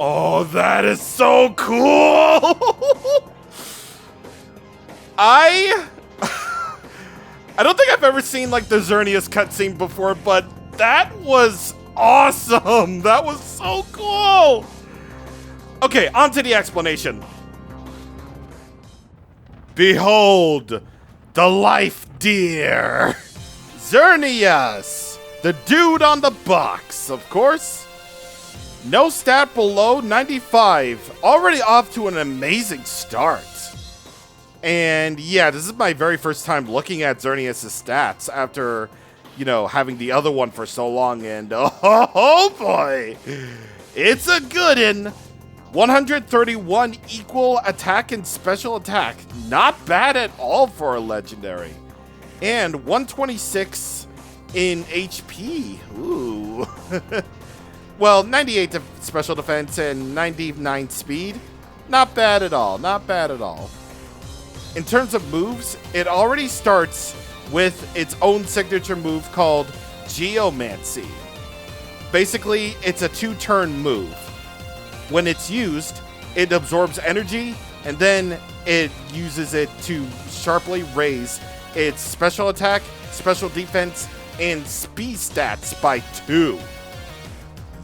Oh, that is so cool! I don't think I've ever seen like the Xerneas cutscene before, but that was awesome! That was so cool! Okay, on to the explanation. Behold, the life deer! Xerneas! The dude on the box, of course. No stat below 95. Already off to an amazing start. And yeah, this is my very first time looking at Xerneas' stats after, you know, having the other one for so long. And oh boy, it's a good one. 131 equal attack and special attack. Not bad at all for a legendary. And 126 in HP. Ooh. Well, 98 to special defense and 99 speed. Not bad at all. Not bad at all. In terms of moves, it already starts with its own signature move called Geomancy. Basically, it's a 2-turn move. When it's used, it absorbs energy, and then it uses it to sharply raise its special attack, special defense, and speed stats by 2.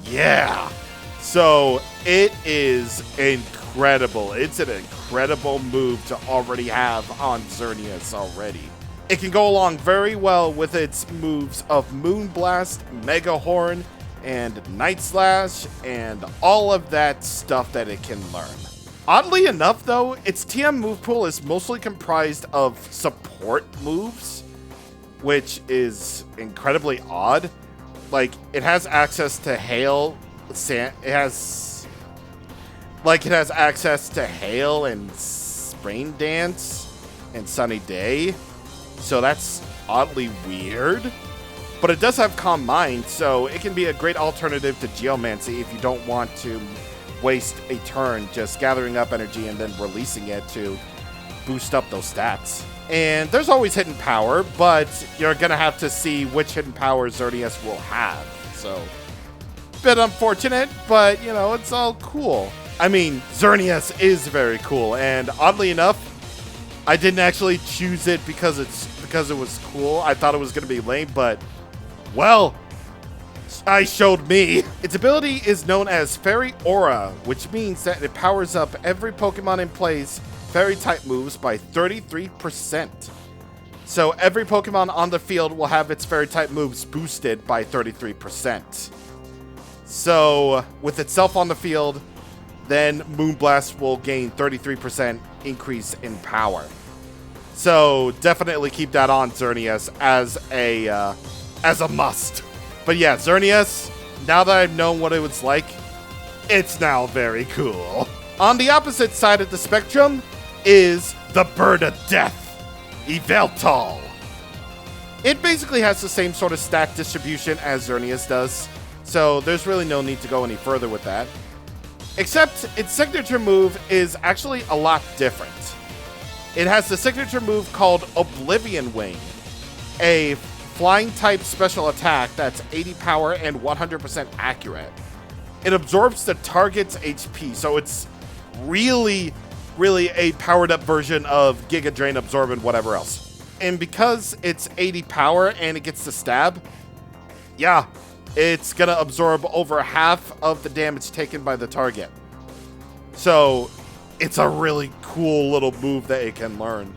Yeah, so it is incredible. It's an incredible move to already have on Xerneas already. It can go along very well with its moves of Moonblast, Mega Horn, and Night Slash, and all of that stuff that it can learn. Oddly enough though, its TM move pool is mostly comprised of support moves, which is incredibly odd. Like, it has access to Hail, it has access to Hail and Rain Dance and Sunny Day. So that's oddly weird. But it does have Calm Mind, so it can be a great alternative to Geomancy if you don't want to waste a turn just gathering up energy and then releasing it to boost up those stats. And there's always hidden power, but you're gonna have to see which hidden power Xerneas will have. So, bit unfortunate, but you know, it's all cool. I mean, Xerneas is very cool, and oddly enough, I didn't actually choose it because it was cool. I thought it was gonna be lame, but well, I showed me. Its ability is known as Fairy Aura, which means that it powers up every Pokemon in play's Fairy type moves by 33%. So every Pokemon on the field will have its Fairy type moves boosted by 33%. So with itself on the field, then Moonblast will gain 33% increase in power. So definitely keep that on Xerneas as a must. But yeah, Xerneas, now that I've known what it was like, it's now very cool. On the opposite side of the spectrum is the Bird of Death, Yveltal. It basically has the same sort of stat distribution as Xerneas does, so there's really no need to go any further with that. Except its signature move is actually a lot different. It has the signature move called Oblivion Wing, a flying type special attack that's 80 power and 100% accurate. It absorbs the target's HP, so it's really a powered up version of Giga Drain, Absorb, and whatever else. And because it's 80 power and it gets to stab, yeah, it's gonna absorb over half of the damage taken by the target. So it's a really cool little move that it can learn.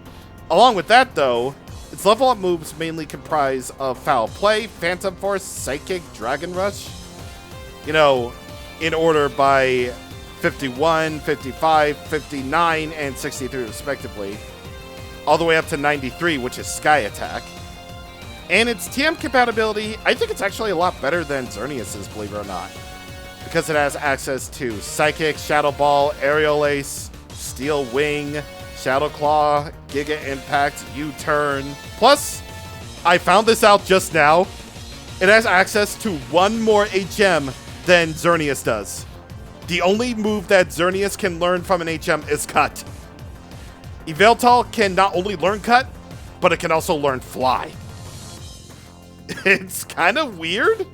Along with that though, its level up moves mainly comprise of Foul Play, Phantom Force, Psychic, Dragon Rush. You know, in order by 51, 55, 59, and 63 respectively. All the way up to 93, which is Sky Attack. And its TM compatibility, I think it's actually a lot better than Xerneas's, believe it or not. Because it has access to Psychic, Shadow Ball, Aerial Ace, Steel Wing, Shadow Claw, Giga Impact, U-Turn. Plus, I found this out just now, it has access to one more HM than Xerneas does. The only move that Xerneas can learn from an HM is Cut. Yveltal can not only learn Cut, but it can also learn Fly. It's kind of weird,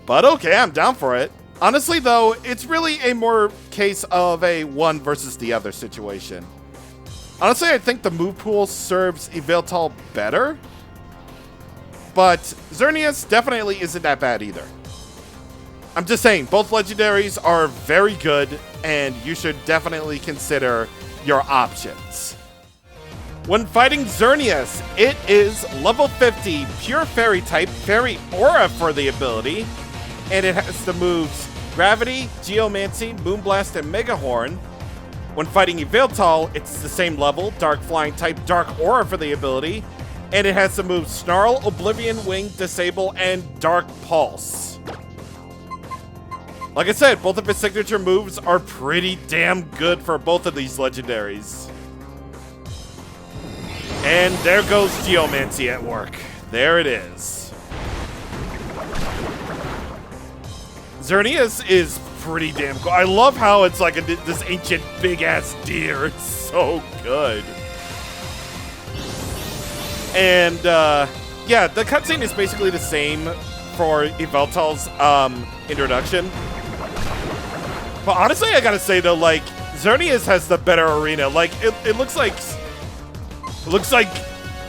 but okay, I'm down for it. Honestly, though, it's really a more case of a one versus the other situation. Honestly, I think the move pool serves Yveltal better, but Xerneas definitely isn't that bad either. I'm just saying, both legendaries are very good, and you should definitely consider your options. When fighting Xerneas, it is level 50, pure fairy type, fairy aura for the ability, and it has the moves Gravity, Geomancy, Moonblast, and Megahorn. When fighting Yveltal, it's the same level, dark flying type, dark aura for the ability, and it has the moves Snarl, Oblivion Wing, Disable, and Dark Pulse. Like I said, both of its signature moves are pretty damn good for both of these legendaries. And there goes Geomancy at work. There it is. Xerneas is pretty damn cool. I love how it's like this ancient big-ass deer. It's so good. And, yeah, the cutscene is basically the same for Yveltal's introduction. But honestly, I gotta say though, like, Xerneas has the better arena. Like, it looks like... It looks like...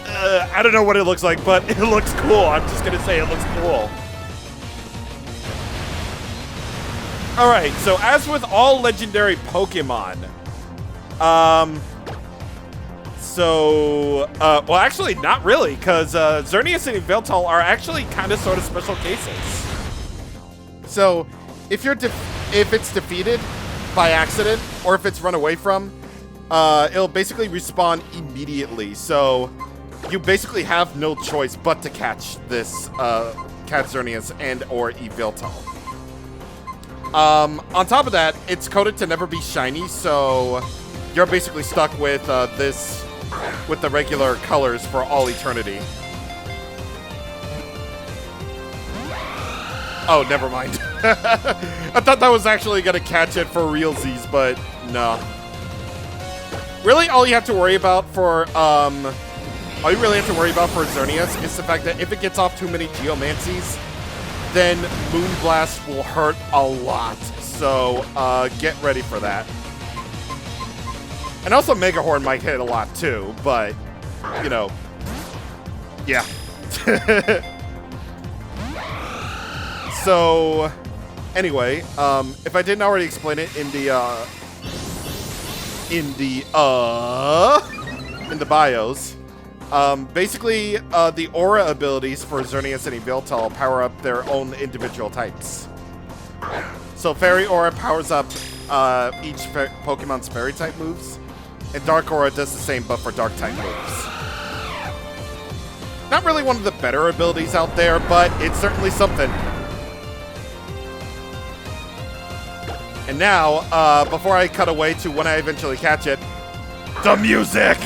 I don't know what it looks like, but it looks cool. I'm just gonna say it looks cool. Alright, so as with all legendary Pokemon... well, actually, not really, because Xerneas and Yveltal are actually kind of sort of special cases. So, if it's defeated by accident, or if it's run away from, it'll basically respawn immediately. So, you basically have no choice but to catch this catch Xerneas and or Yveltal. On top of that, it's coded to never be shiny, so you're basically stuck with this with the regular colors for all eternity. Oh, never mind. I thought that was actually gonna catch it for realsies, but no. Really, all you have to worry about for Xerneas is the fact that if it gets off too many Geomancies, then Moonblast will hurt a lot. So get ready for that. And also Megahorn might hit a lot too, but you know, yeah. So anyway, if I didn't already explain it in the bios, basically the aura abilities for Xerneas and Yveltal power up their own individual types. So Fairy Aura powers up each Pokemon's Fairy type moves, and Dark Aura does the same but for Dark type moves. Not really one of the better abilities out there, but it's certainly something. And now, before I cut away to when I eventually catch it, the music!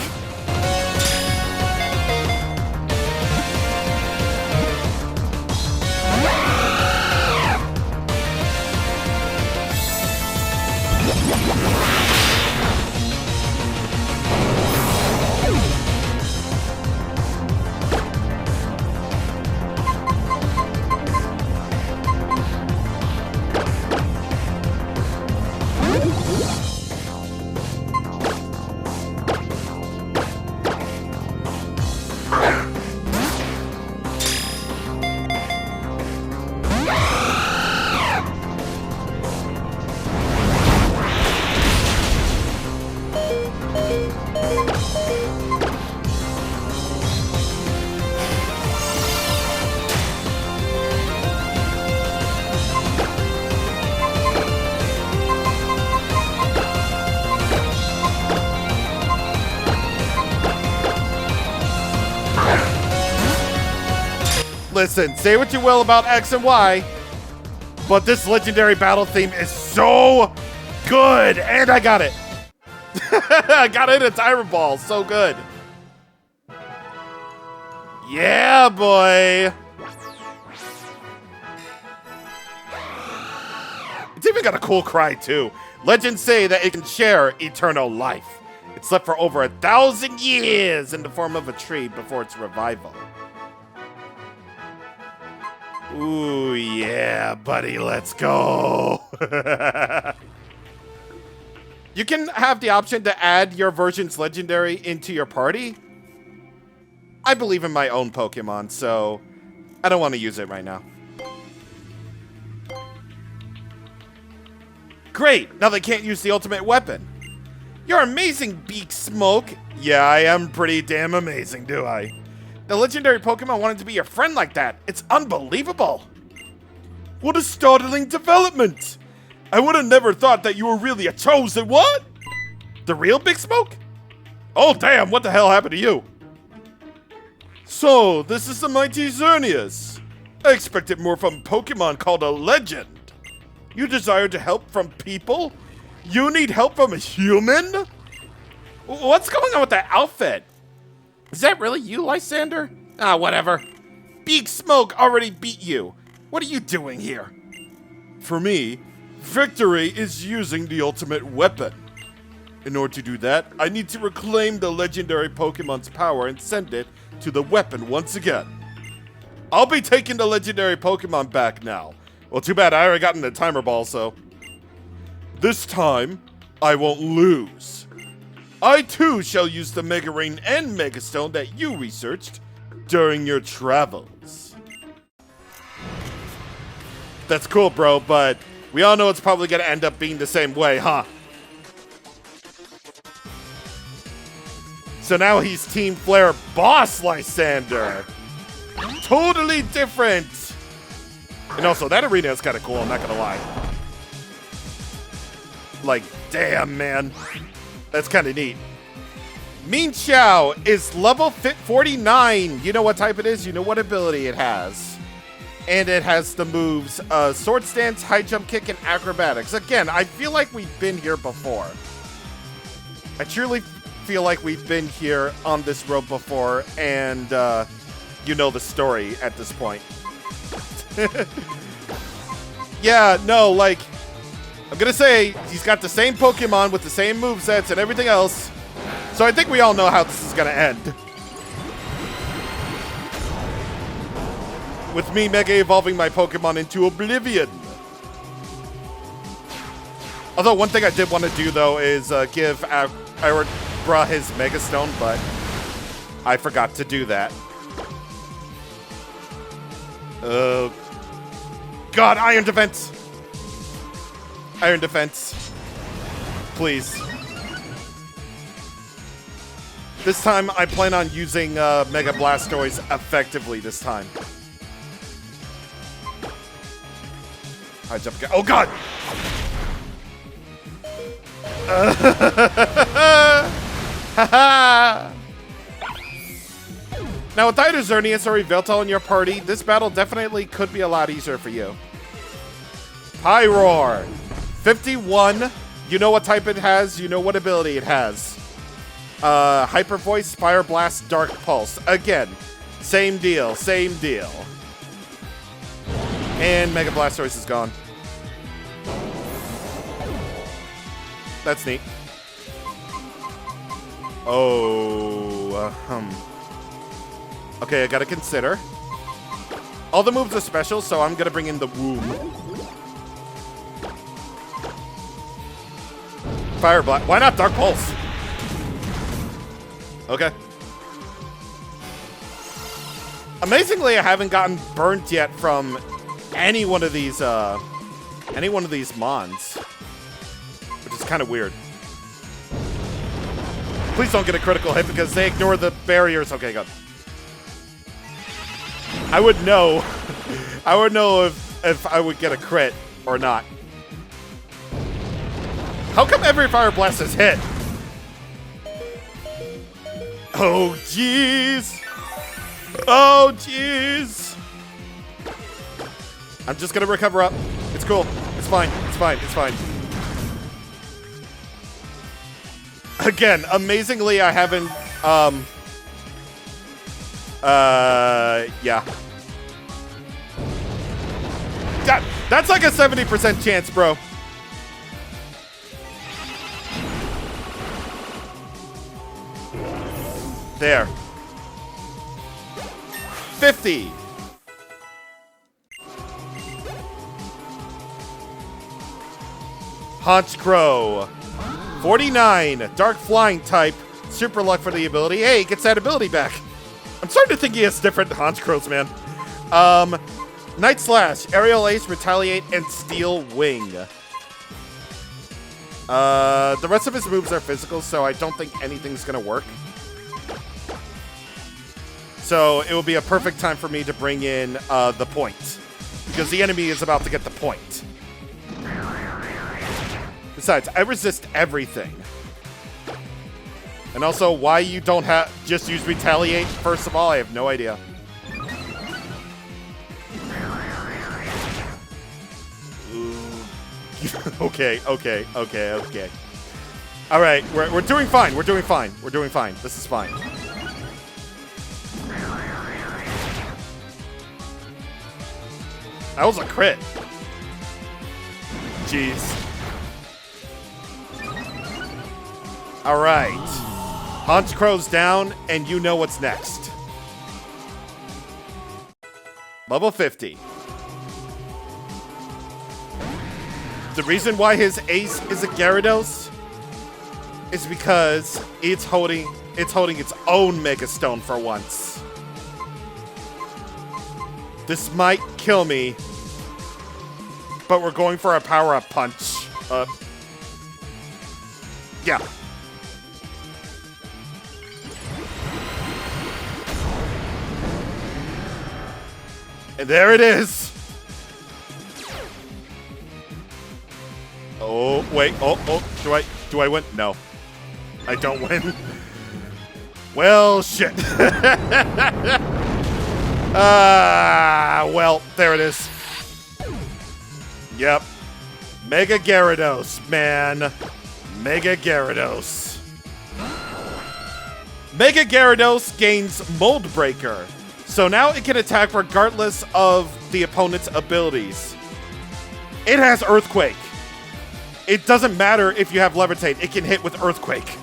Listen, say what you will about X and Y, but this legendary battle theme is so good, and I got it. I got it in a timer ball, so good. Yeah, boy. It's even got a cool cry, too. Legends say that it can share eternal life. It slept for over 1,000 years in the form of a tree before its revival. Ooh, yeah, buddy, let's go. You can have the option to add your version's legendary into your party. I believe in my own Pokemon, so I don't want to use it right now. Great, now they can't use the ultimate weapon. You're amazing, Beak Smoke. Yeah, I am pretty damn amazing, do I? The legendary Pokemon wanted to be your friend like that. It's unbelievable. What a startling development. I would have never thought that you were really a chosen what? The real Big Smoke? Oh, damn, what the hell happened to you? So, this is the mighty Xerneas. I expected more from Pokemon called a legend. You desire to help from people? You need help from a human? What's going on with that outfit? Is that really you, Lysander? Ah, whatever. Big Smoke already beat you. What are you doing here? For me, victory is using the ultimate weapon. In order to do that, I need to reclaim the legendary Pokemon's power and send it to the weapon once again. I'll be taking the legendary Pokemon back now. Well, too bad, I already got in the timer ball, so. This time, I won't lose. I too shall use the Mega Ring and Mega Stone that you researched during your travels. That's cool, bro, but we all know it's probably gonna end up being the same way, huh? So now he's Team Flare Boss Lysander. Totally different. And also, that arena is kind of cool, I'm not gonna lie. Like, damn, man. That's kind of neat. Mean Chow is level 49. You know what type it is, you know what ability it has. And it has the moves Sword Stance, High Jump Kick, and Acrobatics. Again, I feel like we've been here before. I truly feel like we've been here on this road before, and you know the story at this point. Yeah, no, like, I'm gonna say he's got the same Pokemon with the same movesets and everything else. So I think we all know how this is gonna end. With me Mega Evolving my Pokemon into oblivion. Although one thing I did want to do though is give Irodbra his Mega Stone, but I forgot to do that. God, Iron Defense! Iron Defense. Please. This time, I plan on using Mega Blastoise effectively this time. High jump. Oh, God! Now, with either Xerneas or Yveltal in your party, this battle definitely could be a lot easier for you. Pyroar. 51. You know what type it has. You know what ability it has. Hyper Voice, Fire Blast, Dark Pulse. Again, same deal. Same deal. And Mega Blastoise is gone. That's neat. Oh, okay, I gotta consider. All the moves are special, so I'm gonna bring in the womb. Fire Blast. Why not Dark Pulse? Okay. Amazingly, I haven't gotten burnt yet from any one of these mons, which is kind of weird. Please don't get a critical hit because they ignore the barriers. Okay, good. I would know. I would know if I would get a crit or not. How come every Fire Blast is hit? Oh, jeez. Oh, jeez. I'm just gonna recover up. It's cool. It's fine. It's fine. It's fine. Again, amazingly, I haven't, yeah. That's like a 70% chance, bro. There. 50. Haunch Crow. 49. Dark Flying type. Super luck for the ability. Hey, he gets that ability back. I'm starting to think he has different Haunch Crows, man. Night Slash. Aerial Ace, Retaliate, and Steel Wing. The rest of his moves are physical, so I don't think anything's gonna work. So it will be a perfect time for me to bring in the point, because the enemy is about to get the point. Besides, I resist everything. And also, why you don't have just use Retaliate, first of all, I have no idea. Okay. All right, we're doing fine. We're doing fine. We're doing fine. This is fine. That was a crit. Jeez. All right. Haunch Crow's down, and you know what's next. Level 50. The reason why his ace is a Gyarados is because it's holding its own Mega Stone for once. This might kill me, but we're going for a power-up punch. Yeah. And there it is. Oh, wait. Oh, do I win? No. I don't win. Well, shit. Well, there it is. Yep. Mega Gyarados, man. Mega Gyarados. Mega Gyarados gains Mold Breaker. So now it can attack regardless of the opponent's abilities. It has Earthquake. It doesn't matter if you have Levitate, it can hit with Earthquake.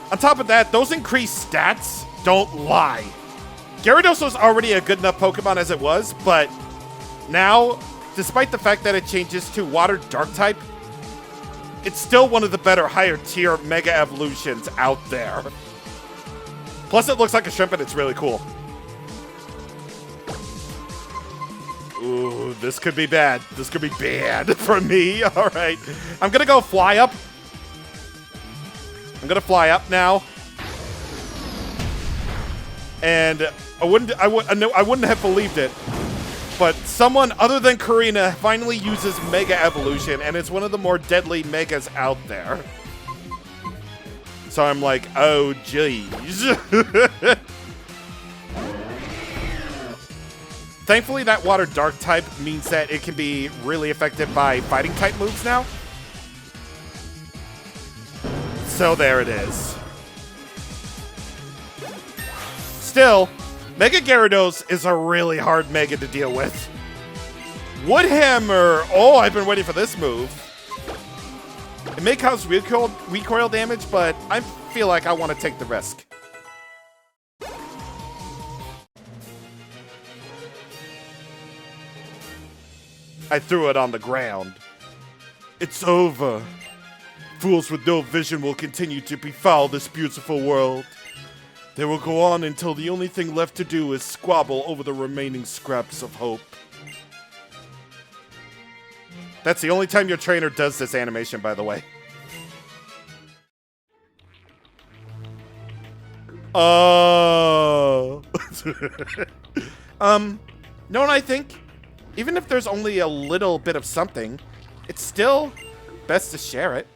On top of that, those increased stats don't lie. Gyarados was already a good enough Pokemon as it was, but now, despite the fact that it changes to Water Dark type, it's still one of the better higher tier Mega Evolutions out there. Plus it looks like a shrimp and it's really cool. Ooh, this could be bad. This could be bad for me. All right. I'm going to go Fly Up. I'm going to Fly Up now. And I wouldn't have believed it, but someone other than Karina finally uses Mega Evolution, and it's one of the more deadly Megas out there. So I'm like, oh, jeez. Thankfully, that Water Dark type means that it can be really affected by fighting type moves now. So there it is. Still, Mega Gyarados is a really hard Mega to deal with. Wood Hammer. Oh, I've been waiting for this move. It may cause recoil damage, but I feel like I want to take the risk. I threw it on the ground. It's over. Fools with no vision will continue to befoul this beautiful world. They will go on until the only thing left to do is squabble over the remaining scraps of hope. That's the only time your trainer does this animation, by the way. Oh. No, and I think even if there's only a little bit of something, it's still best to share it.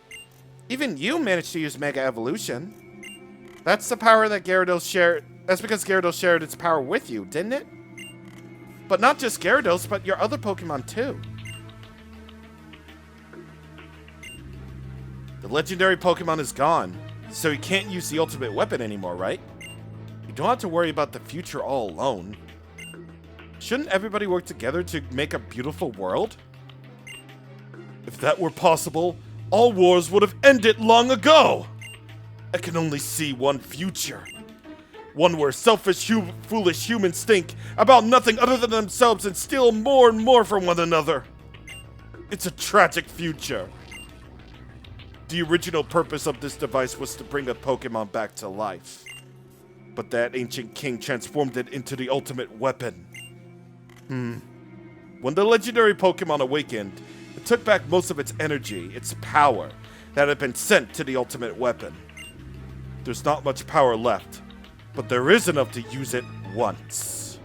Even you managed to use Mega Evolution. That's the power that Gyarados shared. That's because Gyarados shared its power with you, didn't it? But not just Gyarados, but your other Pokemon too. The legendary Pokemon is gone, so you can't use the ultimate weapon anymore, right? You don't have to worry about the future all alone. Shouldn't everybody work together to make a beautiful world? If that were possible, all wars would have ended long ago! I can only see one future. One where selfish, foolish humans think about nothing other than themselves and steal more and more from one another. It's a tragic future. The original purpose of this device was to bring a Pokemon back to life. But that ancient king transformed it into the ultimate weapon. When the legendary Pokemon awakened, it took back most of its energy, its power, that had been sent to the ultimate weapon. There's not much power left, but there is enough to use it once.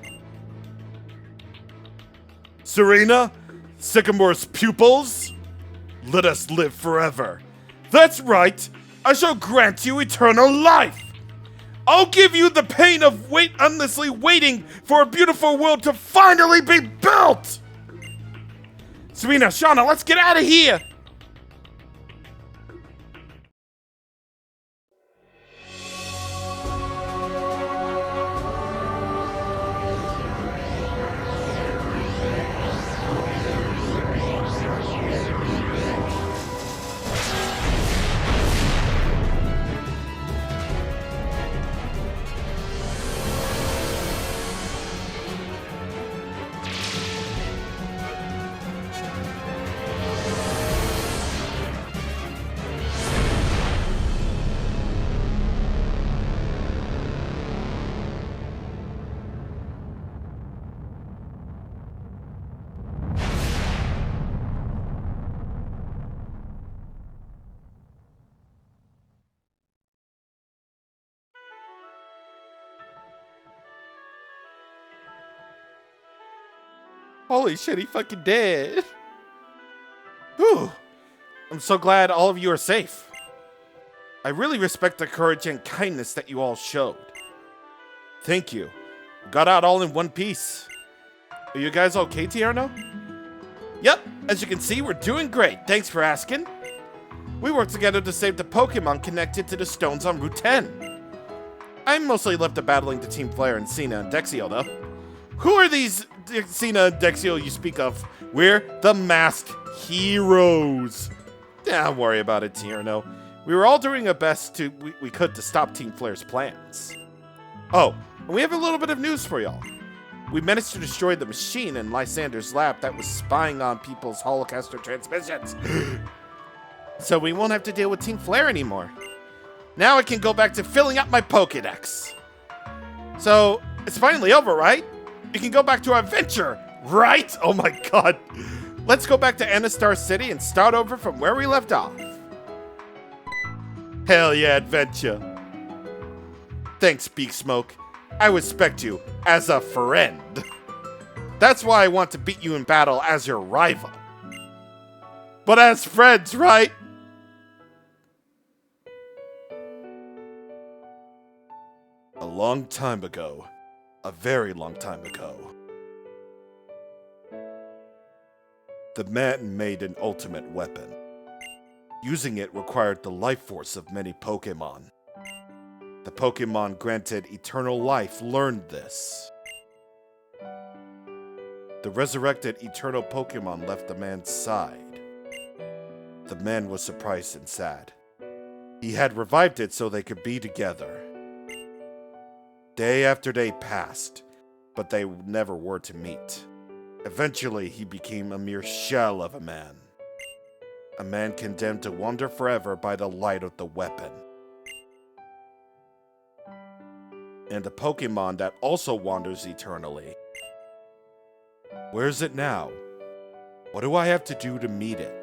Serena, Sycamore's pupils, let us live forever. That's right, I shall grant you eternal life. I'll give you the pain of endlessly waiting for a beautiful world to finally be built! Serena, Shauna, let's get out of here! Holy shit, he fucking dead. Whew. I'm so glad all of you are safe. I really respect the courage and kindness that you all showed. Thank you. Got out all in one piece. Are you guys okay, Tierno? Yep, as you can see, we're doing great. Thanks for asking. We worked together to save the Pokemon connected to the stones on Route 10. I'm mostly left to battling the Team Flare and Cena and Dexio, though. Who are these Cena and Dexio you speak of? We're the Masked Heroes. Don't worry about it, Tierno. We were all doing our best we could to stop Team Flare's plans. Oh, and we have a little bit of news for y'all. We managed to destroy the machine in Lysander's lab that was spying on people's Holocaster transmissions. So we won't have to deal with Team Flare anymore. Now I can go back to filling up my Pokédex. So, it's finally over, right? We can go back to our adventure, right? Oh my god. Let's go back to Anastar City and start over from where we left off. Hell yeah, adventure. Thanks, Beak Smoke. I respect you as a friend. That's why I want to beat you in battle as your rival. But as friends, right? A long time ago. A very long time ago. The man made an ultimate weapon. Using it required the life force of many Pokemon. The Pokemon granted eternal life learned this. The resurrected eternal Pokemon left the man's side. The man was surprised and sad. He had revived it so they could be together. Day after day passed, but they never were to meet. Eventually, he became a mere shell of a man. A man condemned to wander forever by the light of the weapon. And a Pokemon that also wanders eternally. Where is it now? What do I have to do to meet it?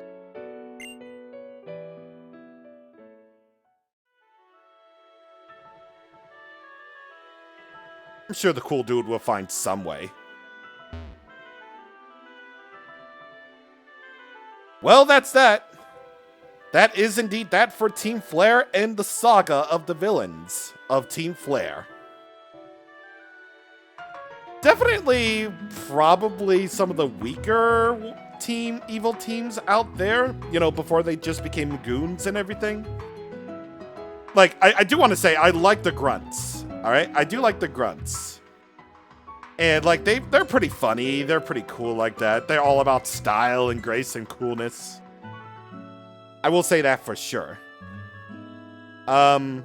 I'm sure the cool dude will find some way. Well, that's that. That is indeed that for Team Flare and the saga of the villains of Team Flare. Definitely, probably some of the weaker evil teams out there, you know, before they just became goons and everything. Like, I do want to say, I like the grunts, alright? I do like the grunts. And, like, they're pretty funny, they're pretty cool like that. They're all about style and grace and coolness. I will say that for sure. The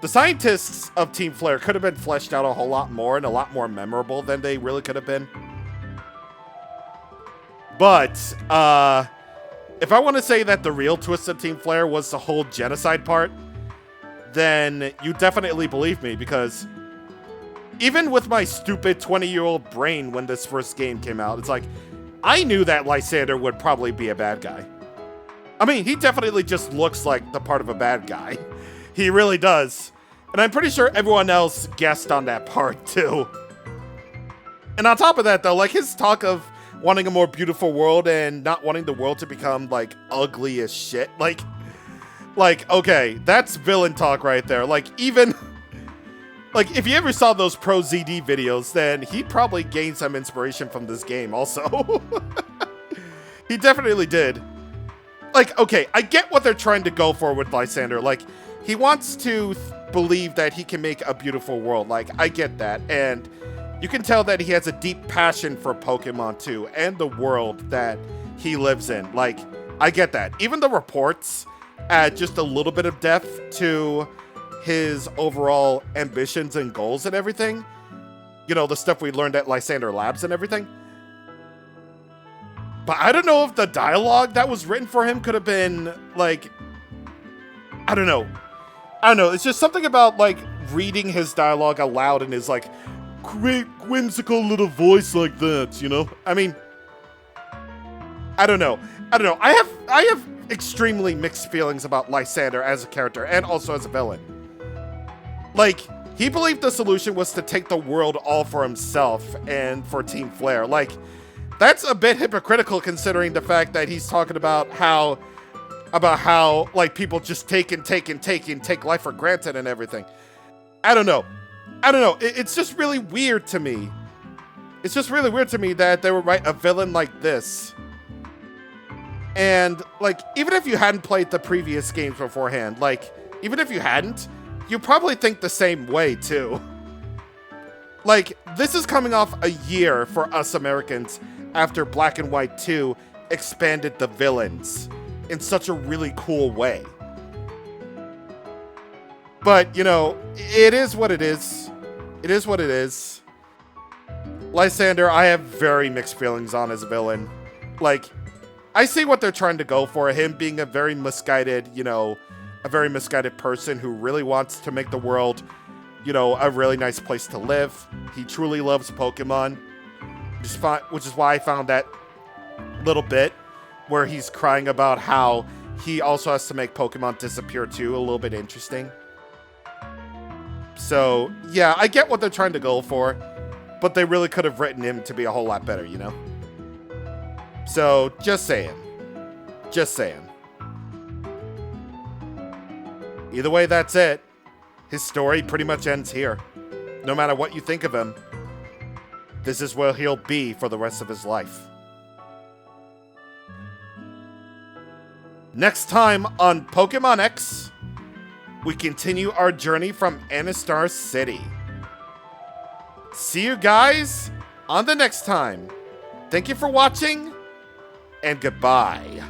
scientists of Team Flare could have been fleshed out a whole lot more and a lot more memorable than they really could have been. But, if I want to say that the real twist of Team Flare was the whole genocide part, then you definitely believe me, because even with my stupid 20-year-old brain when this first game came out, it's like, I knew that Lysander would probably be a bad guy. I mean, he definitely just looks like the part of a bad guy. He really does. And I'm pretty sure everyone else guessed on that part, too. And on top of that, though, like, his talk of wanting a more beautiful world and not wanting the world to become, like, ugly as shit. Like, okay, that's villain talk right there. Like, even... Like, if you ever saw those Pro ZD videos, then he probably gained some inspiration from this game also. He definitely did. Like, okay, I get what they're trying to go for with Lysander. Like, he wants to believe that he can make a beautiful world. Like, I get that. And you can tell that he has a deep passion for Pokemon too, and the world that he lives in. Like, I get that. Even the reports add just a little bit of depth to his overall ambitions and goals and everything. You know, the stuff we learned at Lysander Labs and everything. But I don't know if the dialogue that was written for him could have been, like... I don't know. It's just something about, like, reading his dialogue aloud in his, like, great whimsical little voice like that, you know? I mean... I don't know. I have extremely mixed feelings about Lysander as a character and also as a villain. Like, he believed the solution was to take the world all for himself and for Team Flare. Like, that's a bit hypocritical considering the fact that he's talking about how, like, people just take life for granted and everything. I don't know. It's just really weird to me. It's just really weird to me that they would write a villain like this. And, like, even if you hadn't played the previous games beforehand, like, even if you hadn't, you probably think the same way, too. Like, this is coming off a year for us Americans after Black and White 2 expanded the villains in such a really cool way. But, you know, it is what it is. It is what it is. Lysander, I have very mixed feelings on as a villain. Like, I see what they're trying to go for, him being a very misguided, you know, a very misguided person who really wants to make the world, you know, a really nice place to live. He truly loves Pokemon, which is why I found that little bit where he's crying about how he also has to make Pokemon disappear too a little bit interesting. So, yeah, I get what they're trying to go for, but they really could have written him to be a whole lot better, you know? So, just saying. Just saying. Either way, that's it. His story pretty much ends here. No matter what you think of him, this is where he'll be for the rest of his life. Next time on Pokémon X, we continue our journey from Anistar City. See you guys on the next time. Thank you for watching, and goodbye.